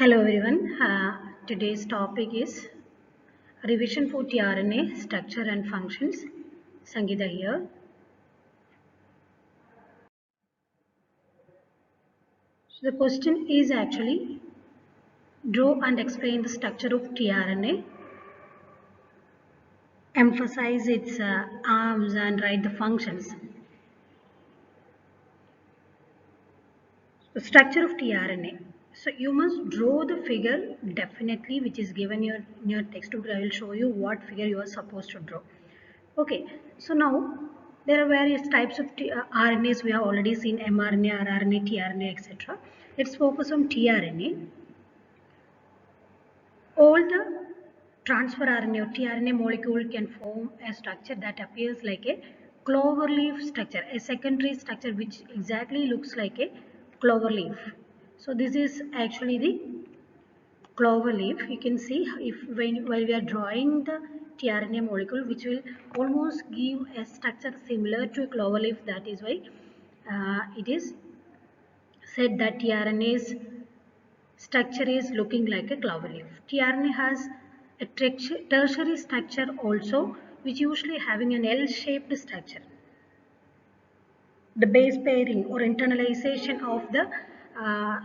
Hello everyone. Today's topic is revision for tRNA structure and functions. Sangeeta here. So the question is actually draw and explain the structure of tRNA, emphasize its arms and write the functions. The structure of tRNA. So you must draw the figure definitely which is given in your textbook. I will show you what figure you are supposed to draw. Okay, so now there are various types of RNAs. We have already seen mRNA, rRNA, tRNA, etc. Let's focus on tRNA. All the transfer RNA or tRNA molecule can form a structure that appears like a clover leaf structure, a secondary structure which exactly looks like a clover leaf. So this is actually the clover leaf. You can see if while we are drawing the tRNA molecule, which will almost give a structure similar to a clover leaf. That is why it is said that tRNA's structure is looking like a clover leaf. tRNA has a tertiary structure also, which usually having an L-shaped structure. The base pairing or internalization of the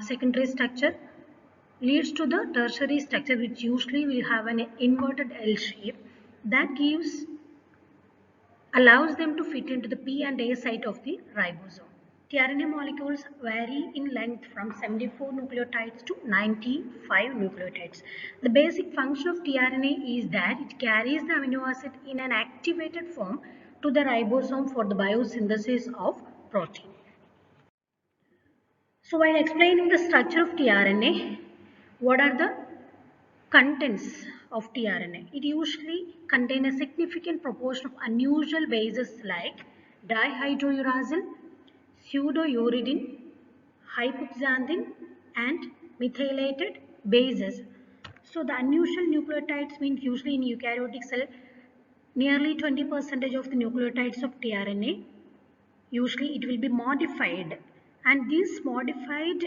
secondary structure leads to the tertiary structure, which usually will have an inverted L shape that allows them to fit into the P and A site of the ribosome. tRNA molecules vary in length from 74 nucleotides to 95 nucleotides. The basic function of tRNA is that it carries the amino acid in an activated form to the ribosome for the biosynthesis of protein. So while explaining the structure of tRNA, what are the contents of tRNA? It usually contains a significant proportion of unusual bases like dihydrouracil, pseudouridine, hypoxanthine, and methylated bases. So the unusual nucleotides means usually in eukaryotic cell, nearly 20% of the nucleotides of tRNA, usually it will be modified, and these modified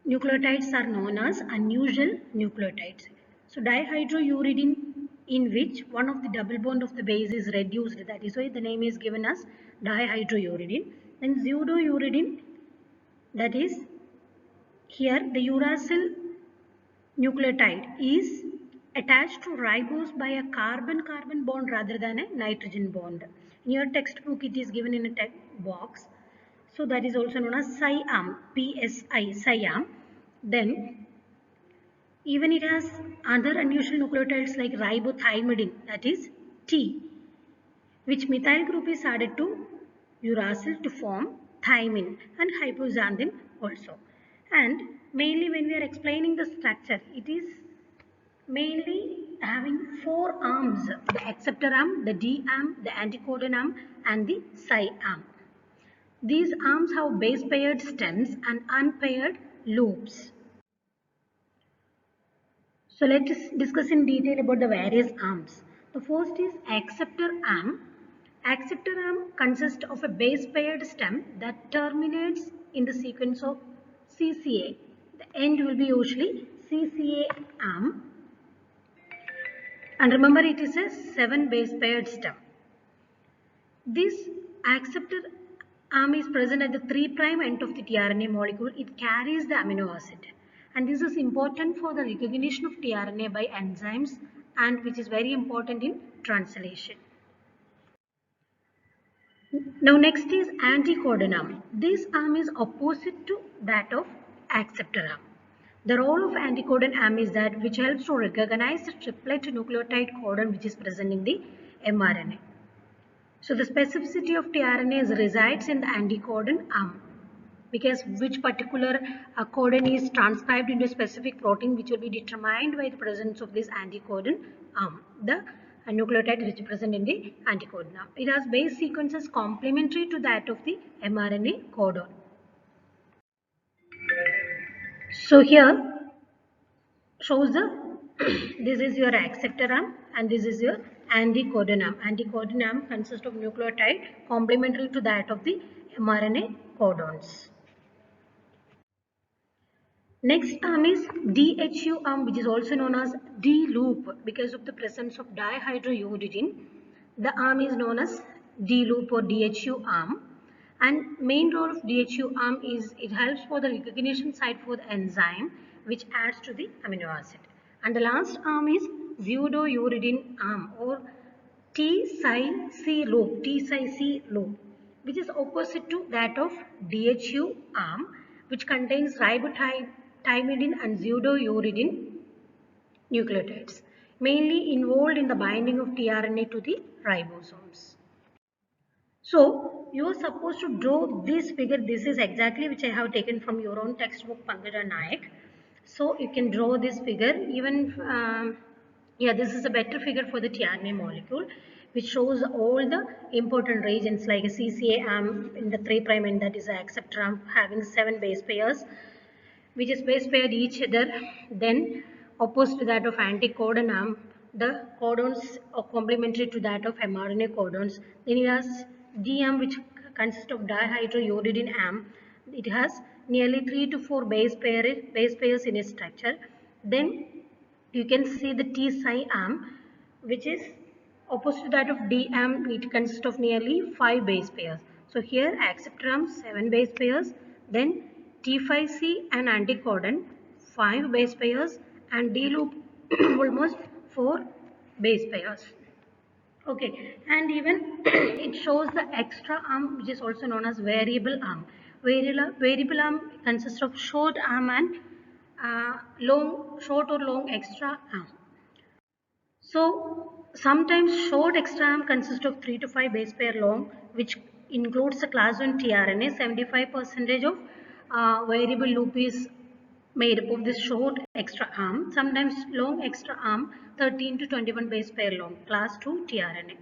nucleotides are known as unusual nucleotides. So dihydrouridine, in which one of the double bond of the base is reduced, that is why the name is given as dihydrouridine. Then pseudouridine, that is here the uracil nucleotide is attached to ribose by a carbon-carbon bond rather than a nitrogen bond. In your textbook it is given in a text box. So that is also known as SIAM, PSI, SIAM. Then even it has other unusual nucleotides like ribothymidine, that is T, which methyl group is added to uracil to form thymine, and hypoxanthine also. And mainly when we are explaining the structure, it is mainly having four arms: the acceptor arm, the D arm, the anticodon arm, and the psi arm. These arms have base paired stems and unpaired loops. So let us discuss in detail about the various arms. The first is acceptor arm. Acceptor arm consists of a base paired stem that terminates in the sequence of CCA. The end will be usually CCA arm. And remember, it is a 7 base paired stem. This acceptor arm is present at the 3' end of the tRNA molecule. It carries the amino acid. And this is important for the recognition of tRNA by enzymes, and which is very important in translation. Now next is anticodon arm. This arm is opposite to that of acceptor arm. The role of anticodon arm is that which helps to recognize the triplet nucleotide codon which is present in the mRNA. So the specificity of tRNA resides in the anticodon arm, because which particular codon is transcribed into a specific protein, which will be determined by the presence of this anticodon arm, the nucleotide which is present in the anticodon arm. It has base sequences complementary to that of the mRNA codon. So here shows the this is your acceptor arm and this is your anticodon arm. Anticodon arm consists of nucleotide complementary to that of the mRNA codons. Next arm is DHU arm, which is also known as D loop because of the presence of dihydrouridine. The arm is known as D loop or DHU arm. And main role of DHU arm is it helps for the recognition site for the enzyme which adds to the amino acid. And the last arm is pseudouridine arm or T-psi-C loop, T-psi-C loop, which is opposite to that of DHU arm, which contains ribotymidine and pseudouridine nucleotides, mainly involved in the binding of tRNA to the ribosomes. So, you are supposed to draw this figure. This is exactly which I have taken from your own textbook, Pankaj Naik. So, you can draw this figure. Even, yeah, this is a better figure for the tRNA molecule, which shows all the important regions like a CCA arm in the 3' end, that is an acceptor arm having 7 base pairs, which is base paired each other. Then opposed to that of anticodon arm, the codons are complementary to that of mRNA codons. Then it has D arm, which consists of dihydrouridine arm. It has nearly 3 to 4 base pairs in its structure. Then you can see the T-psi arm, which is opposite to that of D arm. It consists of nearly 5 base pairs. So here acceptor arm 7 base pairs, then T5C and anticodon 5 base pairs, and D loop almost 4 base pairs. Okay, and even it shows the extra arm, which is also known as variable arm. Variable arm consists of short arm and short or long extra arm. So sometimes short extra arm consists of 3 to 5 base pair long, which includes the class 1 tRNA. 75% of variable loop is made up of this short extra arm. Sometimes long extra arm 13 to 21 base pair long, class 2 tRNA.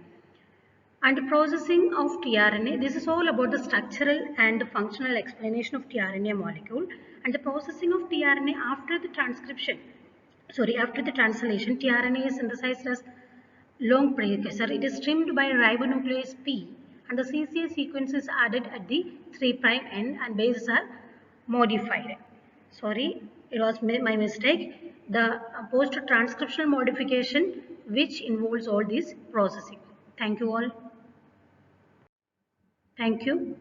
And processing of tRNA, this is all about the structural and the functional explanation of tRNA molecule. And the processing of tRNA after the after the translation, tRNA is synthesized as long precursor. It is trimmed by ribonuclease P, and the CCA sequence is added at the 3' end and bases are modified. Sorry, it was my mistake. The post-transcriptional modification which involves all this processing. Thank you all. Thank you.